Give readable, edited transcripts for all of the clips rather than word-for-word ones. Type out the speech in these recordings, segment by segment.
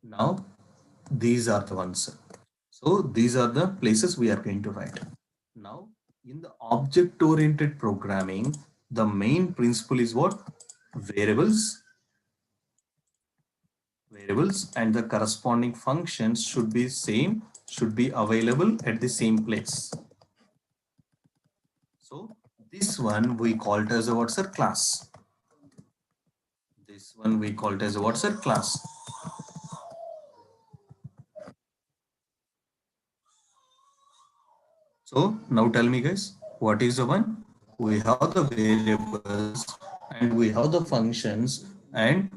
Now, these are the ones. So these are the places we are going to write. Now, in the object-oriented programming, the main principle is what? Variables, variables, and the corresponding functions should be same, should be available at the same place. So this one we call it as a what's a class. This one we call it as a what's a class. So now tell me guys, what is the one? We have the variables and we have the functions and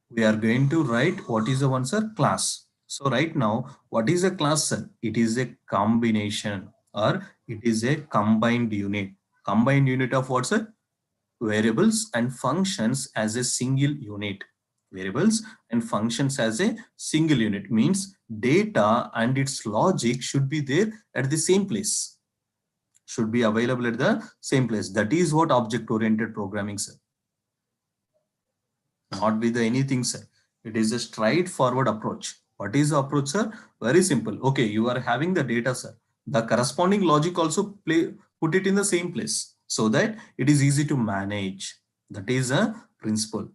we are going to write what is the one sir? Class. So right now, what is a class sir? It is a combination or it is a combined unit. Combined unit of what sir? Variables and functions as a single unit. Variables and functions as a single unit means data and its logic should be there at the same place, should be available at the same place. That is what object oriented programming sir. Not with anything sir. It is a straightforward approach. What is the approach sir? Very simple. Okay, you are having the data sir. The corresponding logic also put it in the same place so that it is easy to manage. That is a principle.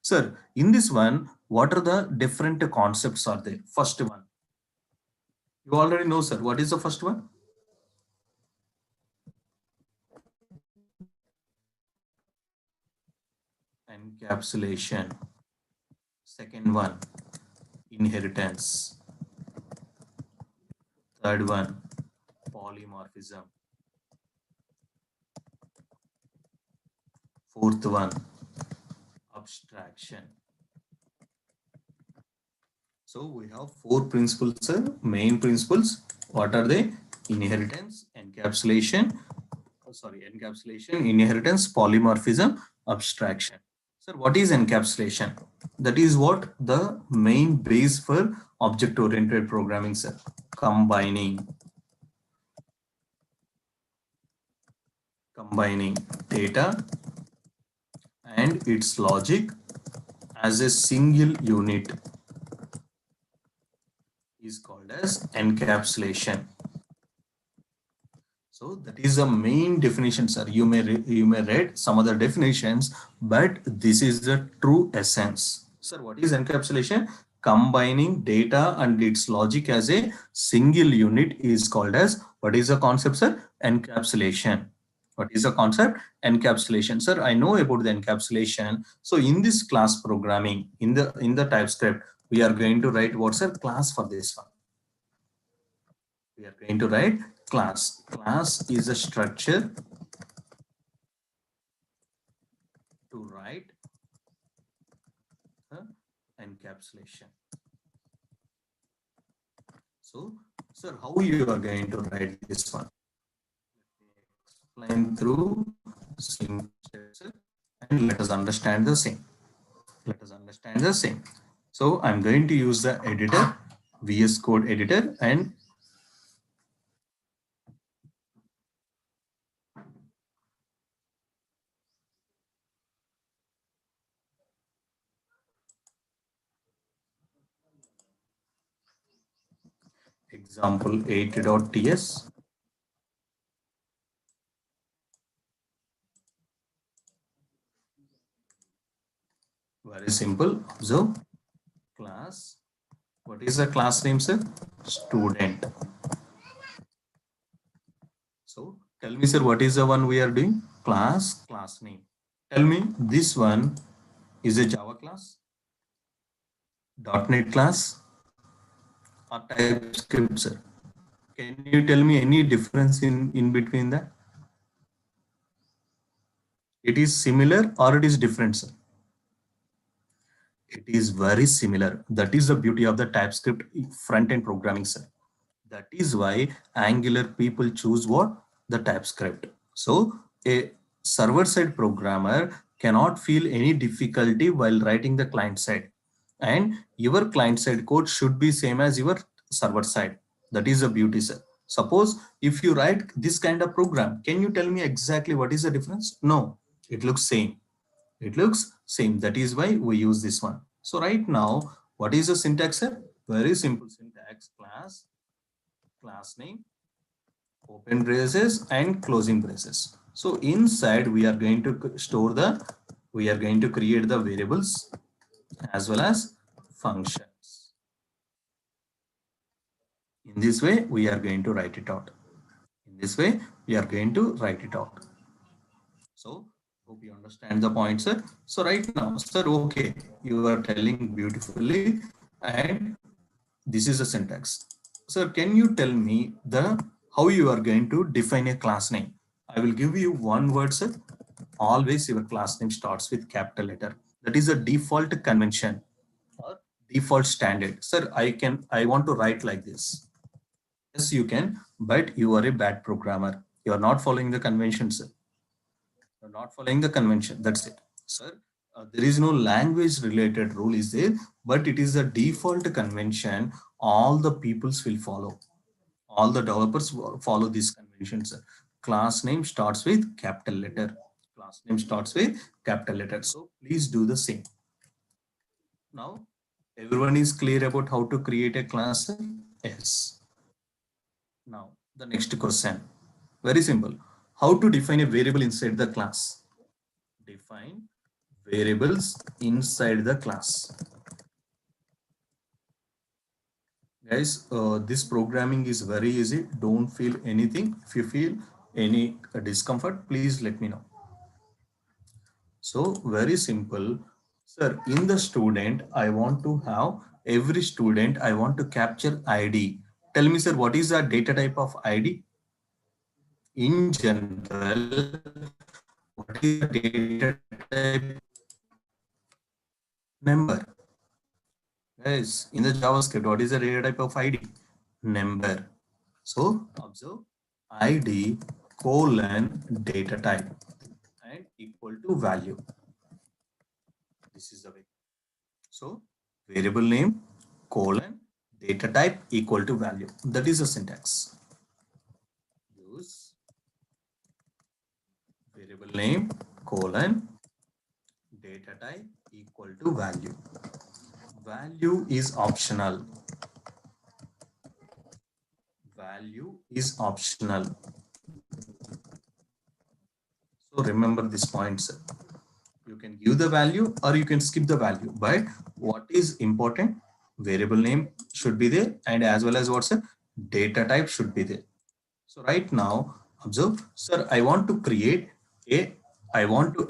Sir, in this one, what are the different concepts are there? First one. You already know sir. What is the first one? Encapsulation. Second one, inheritance. Third one, polymorphism. Fourth one, abstraction. So we have four principles, sir. Main principles. What are they? Inheritance, encapsulation, encapsulation, inheritance, polymorphism, abstraction. Sir, what is encapsulation? That is what the main base for object-oriented programming, sir. Combining data and its logic as a single unit is called as encapsulation. So that is the main definition, sir. You may read some other definitions, but this is the true essence. Sir, what is encapsulation? Combining data and its logic as a single unit is called as, what is the concept, sir? Encapsulation. What is the concept? Encapsulation. Sir, I know about the encapsulation. So in this class programming, in the TypeScript, we are going to write what's a class for this one. We are going to write class. Class is a structure to write encapsulation. So, sir, how you are going to write this one? Explain through simple steps and let us understand the same. Let us understand the same. So, I'm going to use the editor, VS Code editor, and example 8.ts. Very simple. Observe class. What is the class name, sir? Student. So tell me, sir, what is the one we are doing? Class name. Tell me, this one is a Java class, .NET class, or TypeScript, sir? Can you tell me any difference in between that? It is similar or it is different, sir? It is very similar. That is the beauty of the TypeScript front-end programming, sir. That is why Angular people choose what? The TypeScript. So a server-side programmer cannot feel any difficulty while writing the client side. And your client side code should be same as your server side. That is the beauty, sir. Suppose if you write this kind of program, can you tell me exactly what is the difference? No, it looks same. It looks same. That is why we use this one. So right now, What is the syntax, sir? Very simple syntax. Class name, open braces and closing braces. So inside we are going to we are going to create the variables as well as functions. In this way, we are going to write it out. In this way, we are going to write it out. So hope you understand the point, sir. So right now, sir, okay, you are telling beautifully, and this is a syntax. Sir, can you tell me the how you are going to define a class name? I will give you one word, sir. Always your class name starts with capital letter. That is a default convention or default standard. Sir, I want to write like this. Yes, you can, but you are a bad programmer. You are not following the convention, sir. You're not following the convention. That's it, sir. There is no language related rule is there, but it is a default convention. All the peoples will follow. All the developers will follow this convention, sir. Class name starts with capital letter. Class name starts with capital letter. So please do the same. Now, everyone is clear about how to create a class, sir? Yes. Now, the next question. Very simple. How to define a variable inside the class? Define variables inside the class. Guys, this programming is very easy. Don't feel anything. If you feel any discomfort, please let me know. So very simple. Sir, in the student, I want to have every student, I want to capture ID. Tell me, sir, what is the data type of ID? In general, what is the data type? Number. Guys, in the JavaScript, what is the data type of ID? Number. So observe ID colon data type and equal to value. This is the way. So variable name colon data type equal to value. That is the syntax. Use variable name colon data type equal to value. Value is optional. Value is optional. So remember this point, sir. You can give the value or you can skip the value, but what is important, variable name should be there, and as well as what's a data type should be there. So right now observe, sir, I want to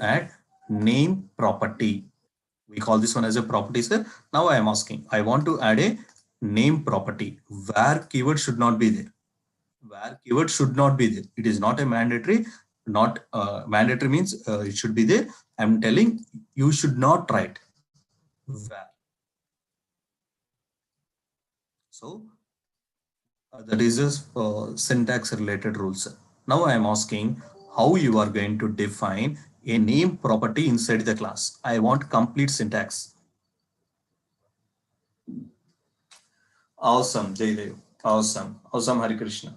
add name property. We call this one as a property, sir. Now I am asking, I want to add a name property. Where keyword should not be there. Where keyword should not be there. It is not a mandatory. Not mandatory means it should be there. I'm telling you should not write where. So that is a syntax related rules. Now I am asking how you are going to define a name property inside the class. I want complete syntax. Awesome, Jaydev. Awesome. Awesome, Hari Krishna.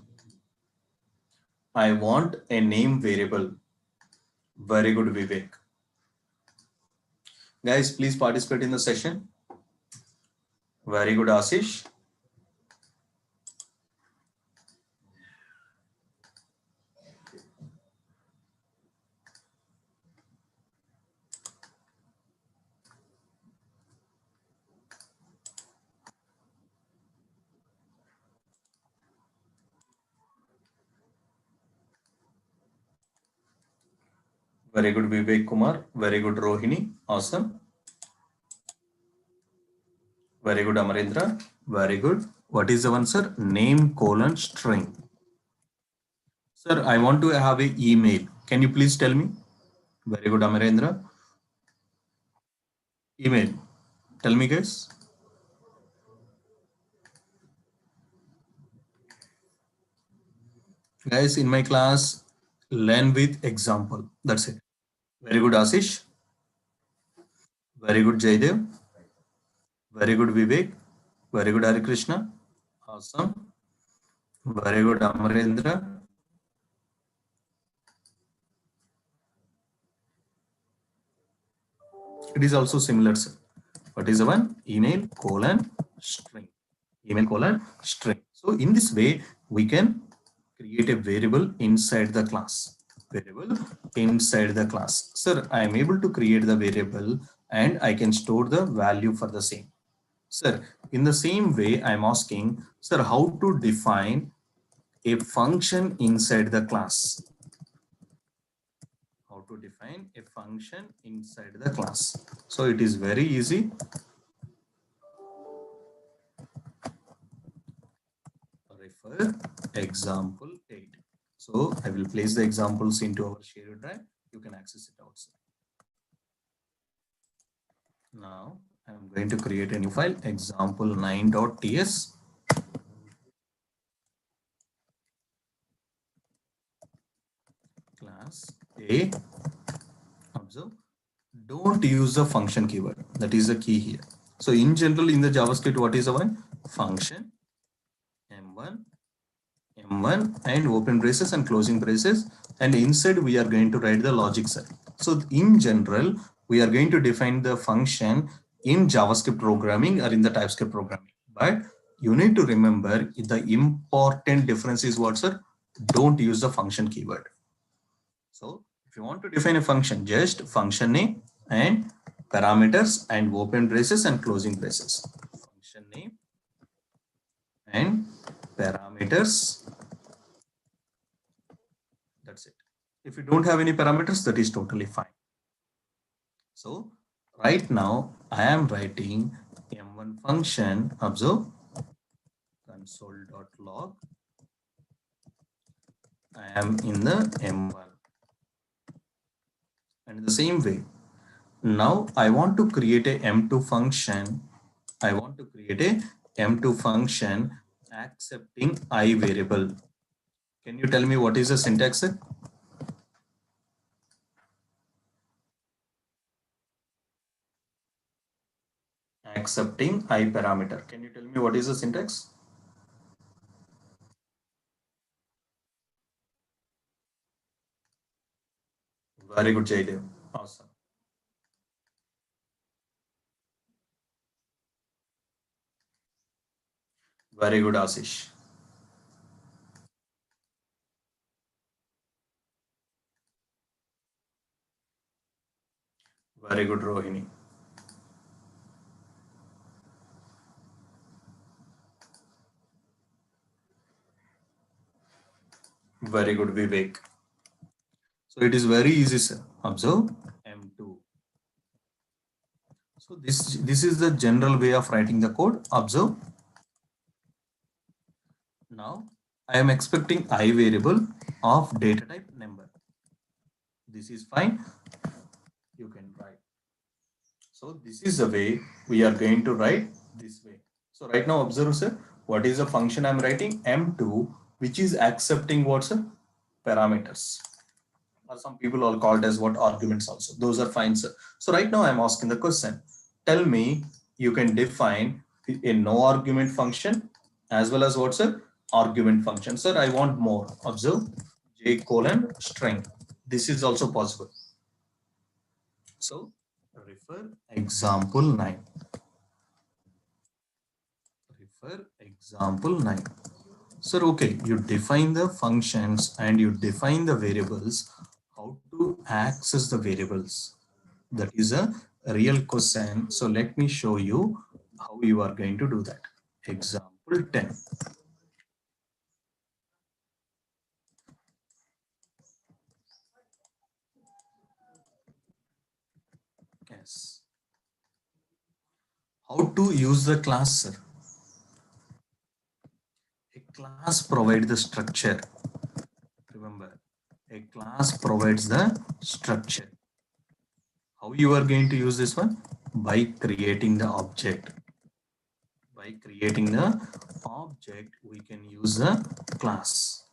I want a name variable. Very good, Vivek. Guys, please participate in the session. Very good, Ashish. Very good, Vivek Kumar. Very good, Rohini. Awesome. Very good, Amarendra. Very good. What is the answer? Name colon string. Sir, I want to have an email. Can you please tell me? Very good, Amarendra. Email. Tell me, guys. Guys, in my class, learn with example. That's it. Very good, Ashish. Very good, Jaydev. Very good, Vivek. Very good, Hari Krishna. Awesome. Very good, Amarendra. It is also similar, sir. What is the one? Email colon string. Email colon string. So in this way, we can create a variable inside the class. Variable inside the class. Sir, I am able to create the variable and I can store the value for the same. Sir, in the same way, I'm asking, sir, how to define a function inside the class? How to define a function inside the class? So it is very easy. Refer example 8. So I will place the examples into our shared drive. You can access it outside. Now I'm going to create a new file, example9.ts. Class A. Observe. Don't use the function keyword. That is the key here. So in general, in the JavaScript, what is the one? Function M1 and open braces and closing braces, and inside we are going to write the logic set. So in general, we are going to define the function in JavaScript programming or in the TypeScript programming. But you need to remember the important difference is what, sir? Don't use the function keyword. So if you want to define a function, just function name and parameters and open braces and closing braces. Function name and parameters. That's it. If you don't have any parameters, that is totally fine. So right now I am writing M1 function. Observe console.log. I am in the M1. And in the same way, now I want to create a M2 function. I want to create a M2 function accepting I variable. Can you tell me what is the syntax? Accepting I parameter. Can you tell me what is the syntax? Very good, Jaydev. Awesome. Very good, Ashish. Very good, Rohini. Very good, Vivek. So it is very easy, sir. Observe M2. So this is the general way of writing the code. Observe. Now I am expecting I variable of data type number. This is fine. You can write. So this is the way we are going to write this way. So right now observe, sir, what is the function I'm writing? M2, which is accepting what, sir? Parameters. Or some people all called as what, arguments also. Those are fine, sir. So right now I'm asking the question. Tell me, you can define a no argument function as well as what, sir? Argument function. Sir, I want more. Observe J colon string. This is also possible. So refer example 9. Refer example 9. Sir, okay, you define the functions and you define the variables. How to access the variables? That is a real question. So let me show you how you are going to do that. Example 10. Yes. How to use the class, sir? A class provides the structure. Remember, a class provides the structure. How you are going to use this one? By creating the object. By creating the object, we can use the class.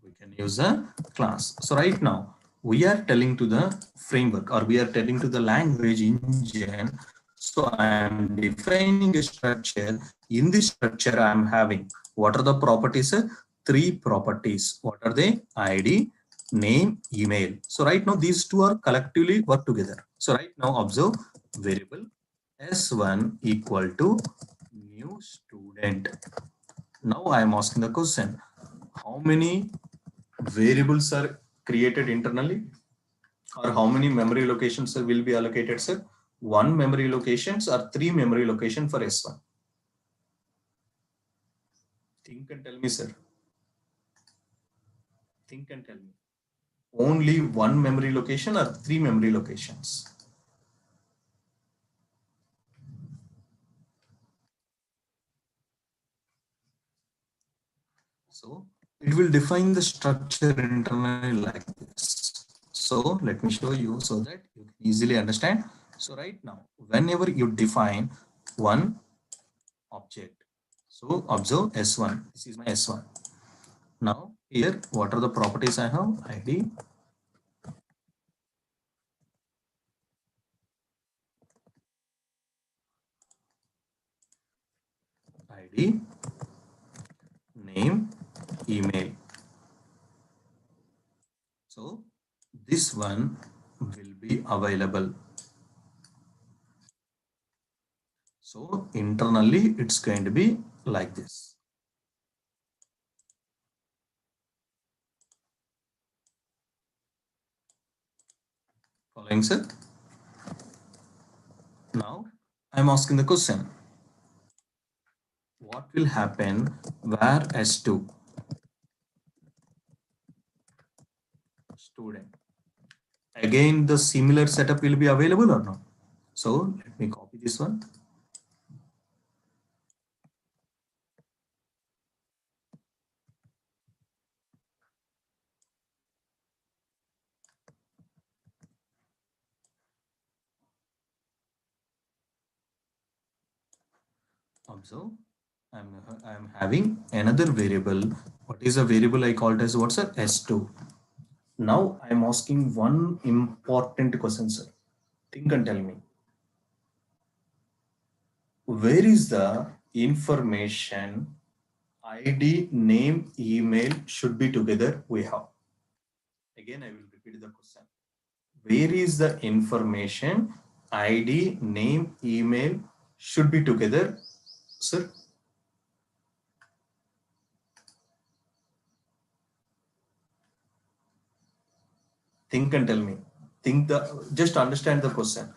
We can use a class. So right now, we are telling to the framework or we are telling to the language engine. So I am defining a structure. In this structure, I am having what are the properties? 3 properties. What are they? ID, name, email. So right now, these two are collectively work together. So right now, observe variable S1 equal to new student. Now I am asking the question, how many variables are created internally, or how many memory locations will be allocated, sir? One memory locations or three memory location for S1? Think and tell me, sir. Think and tell me. Only one memory location or three memory locations? So it will define the structure internally like this. So let me show you so that you can easily understand. So right now, whenever you define one object, so observe S1, this is my S1. Now here, what are the properties I have? ID, ID, name, email. So this one will be available. So internally, it's going to be like this. Following, sir? Now I'm asking the question, what will happen where S2 student? Again, the similar setup will be available or not? So let me copy this one. Observe, I'm having another variable. What is a variable I called as what's a S2? Now I'm asking one important question, sir. Think and tell me. Where is the information ID, name, email should be together we have? Again, I will repeat the question. Where is the information ID, name, email should be together, sir? Think and tell me. Just understand the question.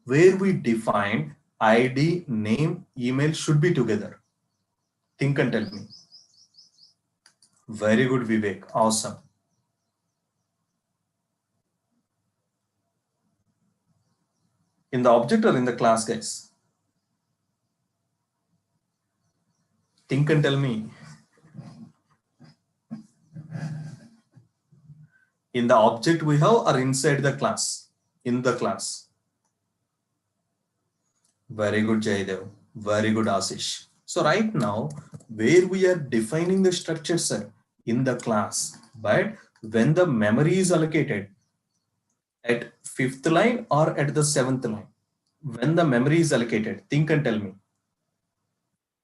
Where we define ID, name, email should be together. Think and tell me. Very good, Vivek. Awesome. In the object or in the class, guys? Think and tell me. In the object we have or inside the class? In the class. Very good, Jaydev. Very good, Ashish. So right now, where we are defining the structure, sir, in the class, but when the memory is allocated at 5th line or at the 7th line, when the memory is allocated, think and tell me.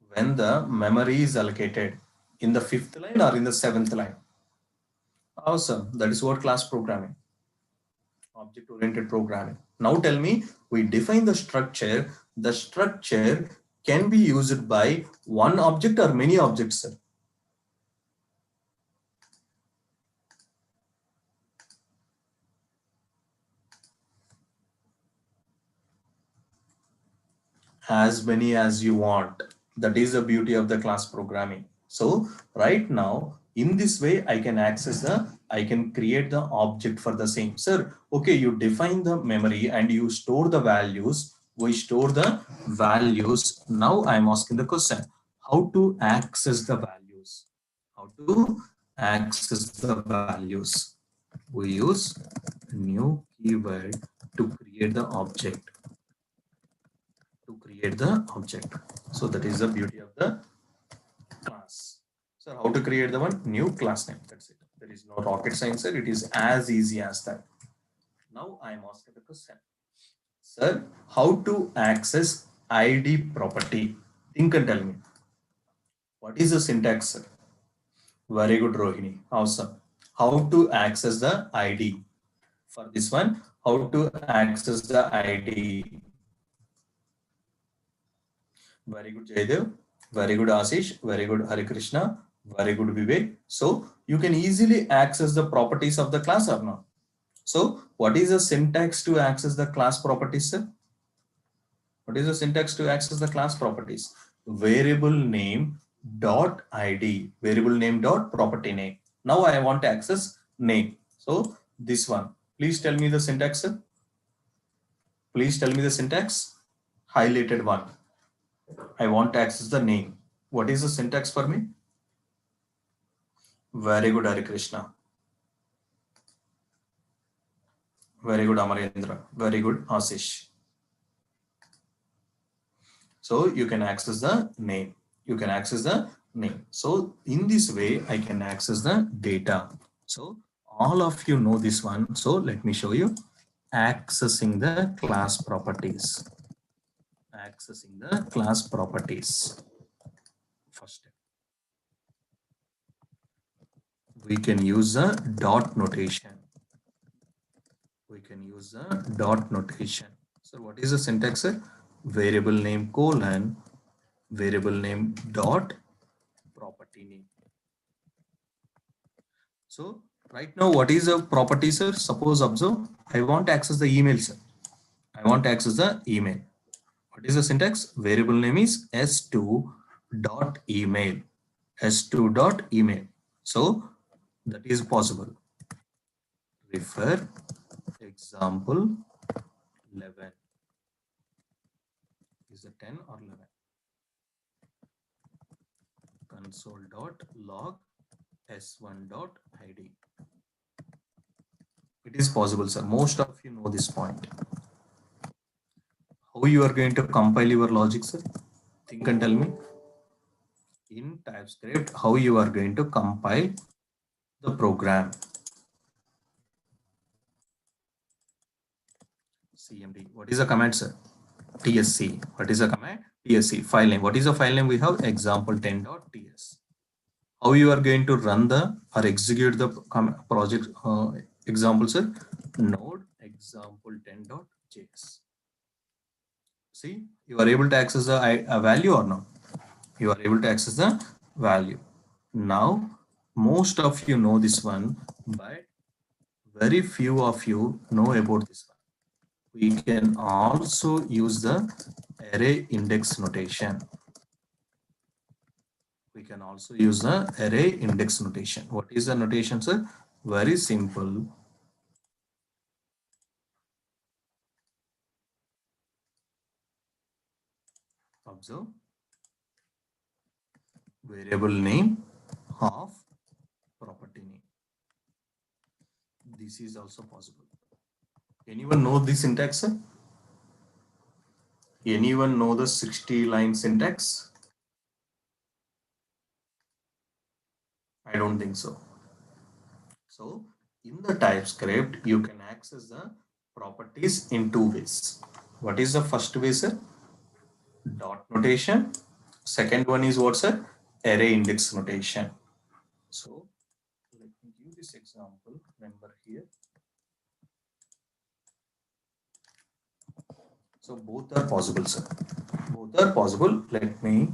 When the memory is allocated in the 5th line or in the 7th line? Awesome. That is what class programming. Object-oriented programming. Now tell me, we define the structure. The structure can be used by one object or many objects, sir? As many as you want. That is the beauty of the class programming. So right now, in this way, I can create the object for the same. Sir, okay, you define the memory and you store the values. We store the values. Now I'm asking the question, how to access the values? How to access the values? We use new keyword to create the object. So that is the beauty of the class. So how to create the one? New class name. That's it. There is no rocket science, sir. It is as easy as that. Now I am asking the question. Sir, how to access ID property? Think and tell me. What is the syntax, sir? Very good, Rohini. Awesome. How to access the ID? For this one, how to access the ID. Very good, Jaydev. Very good, Ashish. Very good, Hari Krishna. Very good, Vivek. So you can easily access the properties of the class or not. So what is the syntax to access the class properties, sir? What is the syntax to access the class properties? Variable name dot id, variable name dot property name. Now I want to access name. So this one, please tell me the syntax, sir. Please tell me the syntax. Highlighted one. I want to access the name. What is the syntax for me? Very good, Hari Krishna. Very good, Amarendra. Very good, Ashish. So you can access the name. You can access the name. So in this way, I can access the data. So all of you know this one. So let me show you accessing the class properties. Accessing the class properties. First step. We can use a dot notation. We can use a dot notation. So what is the syntax? Variable name colon variable name dot property name. So right now, what is a property, sir? Suppose observe, I want to access the email, sir. I want to access the email. What is the syntax? Variable name is s2 dot email. s2 dot email. So that is possible. Refer example 11. Is it 10 or 11? Console.log s1.id. It is possible, sir. Most of you know this point. How you are going to compile your logic, sir? Think and tell me. In TypeScript, how you are going to compile the program. CMD. What is the command, sir? TSC. What is the command? TSC. File name. What is the file name? We have example10.ts. How you are going to run the or execute the project example, sir? Node example10.js. See, you are able to access a value or not? You are able to access the value. Now, most of you know this one, but very few of you know about this one. We can also use the array index notation. We can also use the array index notation. What is the notation, sir? Very simple. Observe. Variable name of property name. This is also possible. Anyone know the syntax, sir? Anyone know the 60-line syntax? I don't think so. So in the TypeScript, you can access the properties in two ways. What is the first way, sir? Dot notation. Second one is what, sir? Array index notation. So let me give this example. Remember here. So both are possible, sir. Both are possible. Let me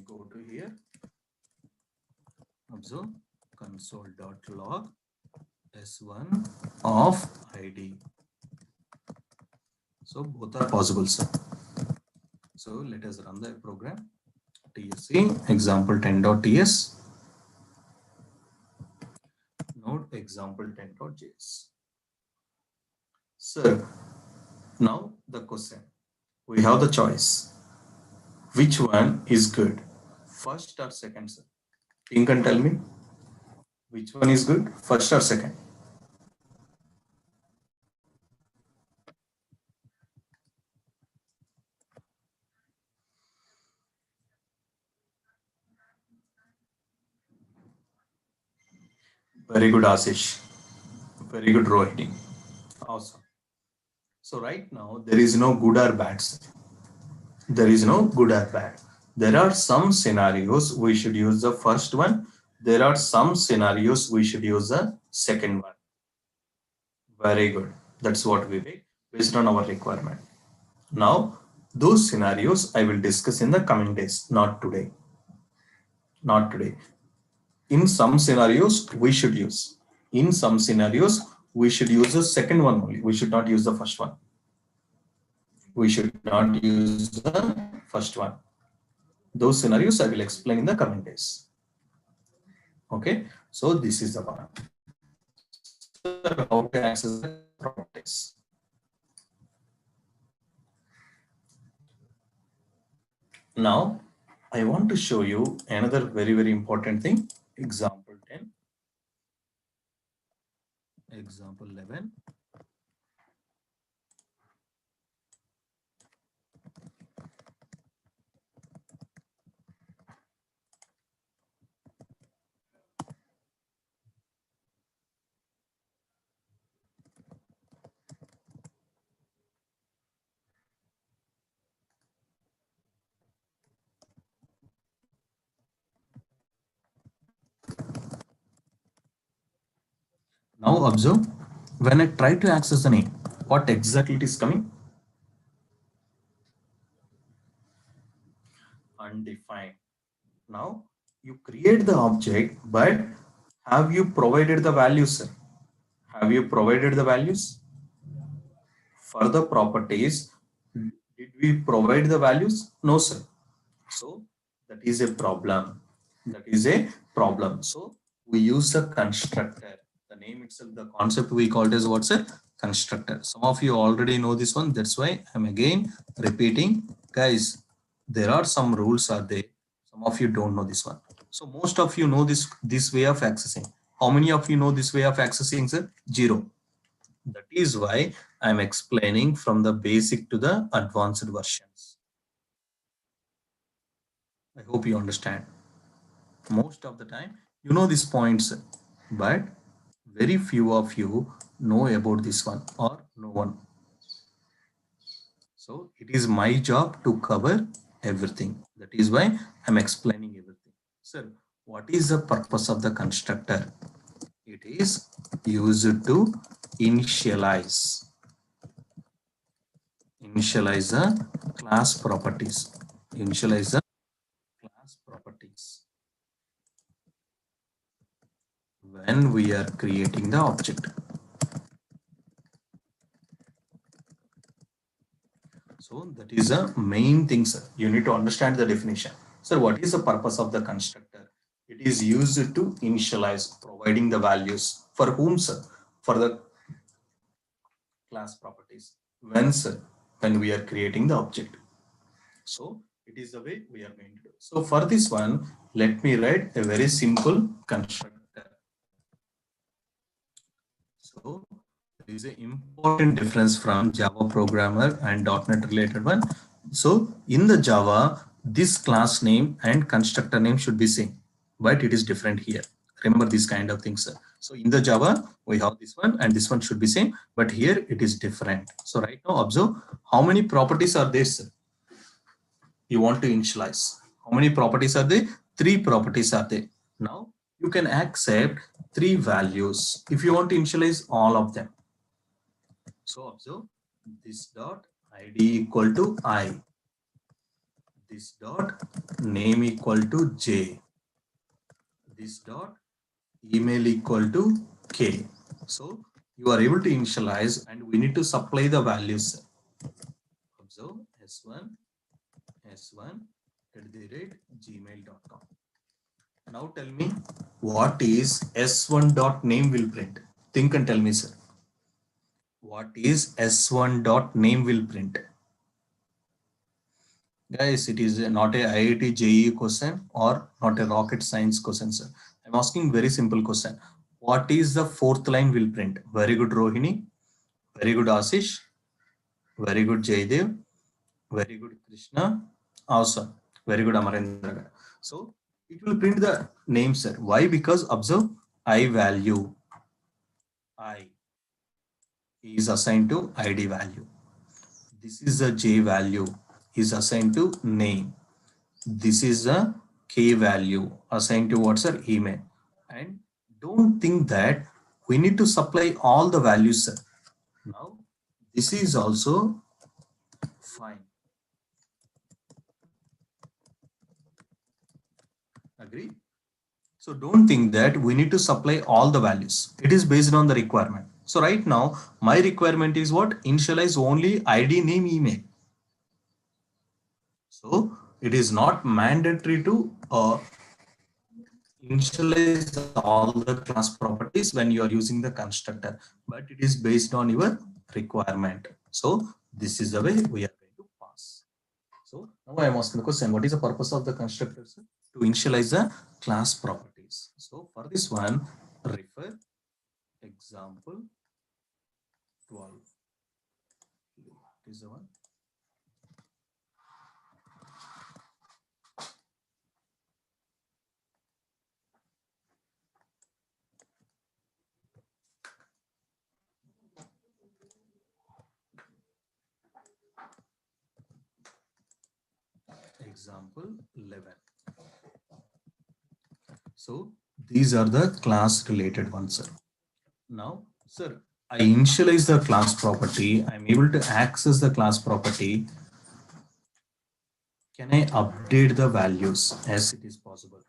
go to here. Observe console.log s1 of id. So both are possible, sir. So let us run the program. TSC example10.ts node example10.js. Sir, now the question. We have the choice. Which one is good? First or second, sir? Think and tell me. Which one is good? First or second? Very good, Ashish. Very good, Rohini. Awesome. So right now, there is no good or bad. There is no good or bad. There are some scenarios we should use the first one. There are some scenarios we should use the second one. Very good. That's what we make based on our requirement. Now, those scenarios I will discuss in the coming days, not today. Not today. In some scenarios, we should use. In some scenarios, we should use the second one only. We should not use the first one. We should not use the first one. Those scenarios I will explain in the coming days. Okay, so this is the one. So how to access the properties. Now, I want to show you another very important thing. Example 10, example 11. Now observe, when I try to access the name, what exactly it is coming? Undefined. Now you create the object, but have you provided the values? Have you provided the values? For the properties, did we provide the values? No, sir. So that is a problem. That is a problem. So we use the constructor. The name itself, the concept we called as what's a constructor. Some of you already know this one. That's why I'm again repeating. Guys, there are some rules are there. Some of you don't know this one. So most of you know this way of accessing. How many of you know this way of accessing, sir? 0. That is why I'm explaining from the basic to the advanced versions. I hope you understand. Most of the time, you know these points, but very few of you know about this one or no one. So it is my job to cover everything. That is why I'm explaining everything. Sir, what is the purpose of the constructor? It is used to initialize the class properties. Initialize the class properties when we are creating the object. So that is a main thing, sir. You need to understand the definition. Sir, what is the purpose of the constructor? It is used to initialize, providing the values. For whom, sir? For the class properties. When, sir? When we are creating the object. So it is the way we are going to do. So for this one, let me write a very simple constructor. So there is an important difference from Java programmer and .NET related one. So in the Java, this class name and constructor name should be same, but it is different here. Remember these kind of things, sir. So in the Java, we have this one and this one should be same, but here it is different. So right now observe how many properties are there, sir? You want to initialize. How many properties are there? 3 properties are there. Now you can accept 3 values if you want to initialize all of them. So observe this dot id equal to I, this dot name equal to J, this dot email equal to K. So you are able to initialize and we need to supply the values. Observe s1 Now tell me what is s1 dot name will print. Think and tell me, sir. What is s1 dot name will print? Guys, it is not a IIT JEE question or not a rocket science question, sir. I'm asking very simple question. What is the 4th line will print? Very good, Rohini. Very good, Ashish. Very good, Jaydev. Very good, Krishna. Awesome. Very good, Amarendra. So it will print the name, sir. Why? Because observe I value. I is assigned to ID value. This is a J value is assigned to name. This is a K value assigned to what's our email. And don't think that we need to supply all the values, sir. This is also fine. Agree? So don't think that we need to supply all the values. It is based on the requirement. So right now, my requirement is what? Initialize only ID, name, email. So it is not mandatory to initialize all the class properties when you are using the constructor, but it is based on your requirement. So this is the way we are going to pass. So now I am asking the question, what is the purpose of the constructor, sir? To initialize the class properties. So for this one, refer example 12. This is the one. Example 11. So these are the class related ones, sir. Now, sir, I initialize the class property. I'm able to access the class property. Can I update the values as it is possible?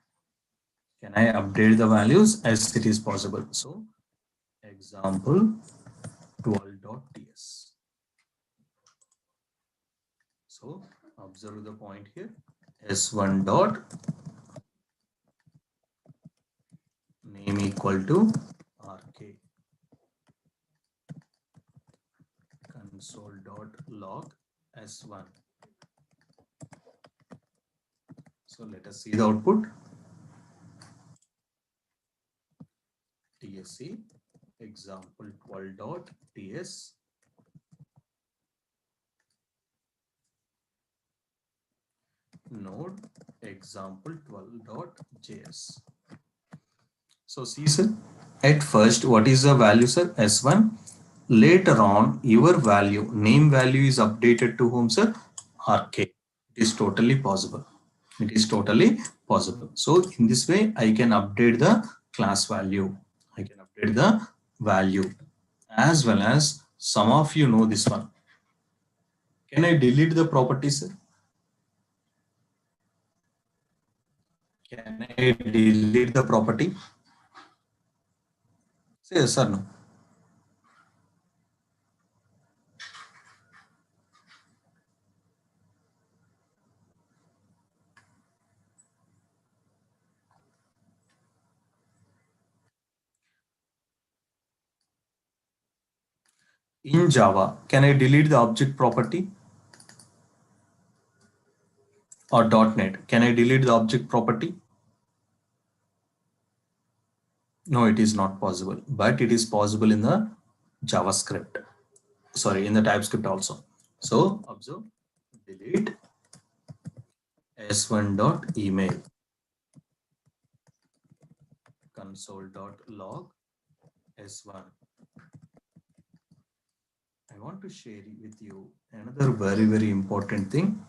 Can I update the values as it is possible? So, example 12.ts. So, observe the point here. S1 dot name equal to RK. Console dot log S1. So let us see the output. TSC example 12.ts node example 12.js. So see, sir, at first what is the value, sir? S1. Later on your value, name value is updated to whom, sir? RK. It is totally possible. It is totally possible. So in this way I can update the class value. I can update the value, as well as some of you know this one. Can I delete the property, sir? Can I delete the property? Say yes or no. In Java, can I delete the object property? Or .NET, can I delete the object property? No, it is not possible, but it is possible in the JavaScript. Sorry, in the TypeScript also. So observe, delete s1.email console.log s1. I want to share with you another very important thing.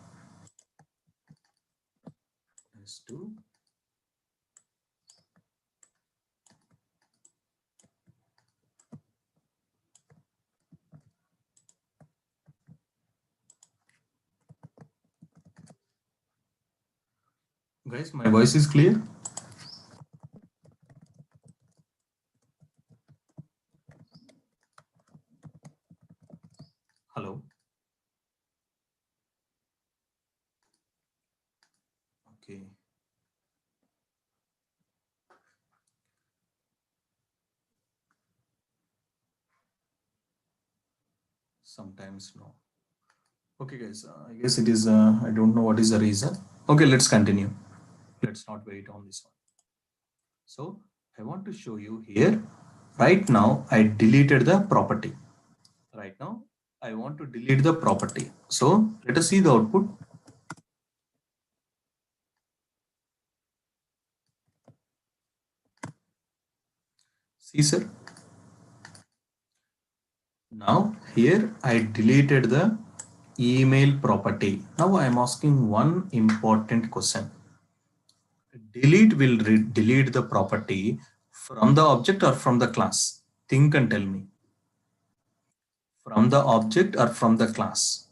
S2 guys, my voice is clear? Hello. Okay. Sometimes no. Okay guys, I guess it is, I don't know what is the reason. Okay, let's continue. Let's not wait on this one. So I want to show you here. Right now I deleted the property. Right now I want to delete the property. So let us see the output. See, sir. Now here I deleted the email property. Now I am asking one important question. Delete will delete the property from the object or from the class? Think and tell me. From the object or from the class?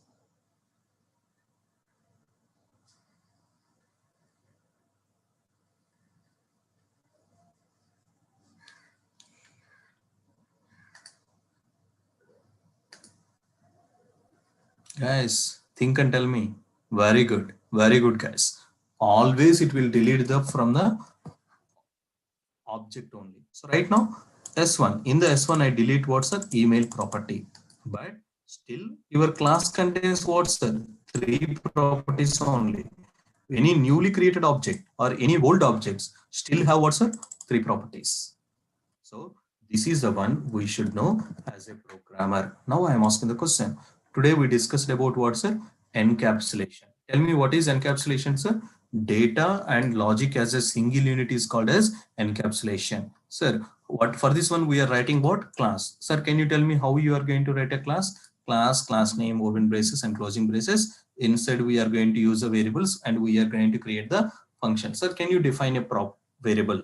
Guys, think and tell me. Very good. Very good, guys. Always it will delete the from the object only. So right now, S1. In the S1, I delete what's a email property. But still your class contains what's a three properties only. Any newly created object or any old objects still have what's a three properties. So this is the one we should know as a programmer. Now I am asking the question. Today we discussed about what's a encapsulation. Tell me what is encapsulation, sir? Data and logic as a single unit is called as encapsulation. Sir, what for this one we are writing what? Class. Sir, can you tell me how you are going to write a class? Class name, open braces and closing braces. Inside we are going to use the variables and we are going to create the function. Sir, can you define a prop variable?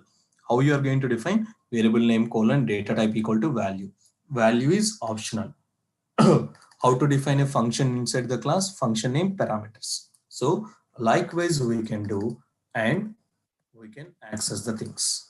How you are going to define? Variable name colon data type equal to value. Value is optional. How to define a function inside the class? Function name parameters. So likewise we can do and we can access the things.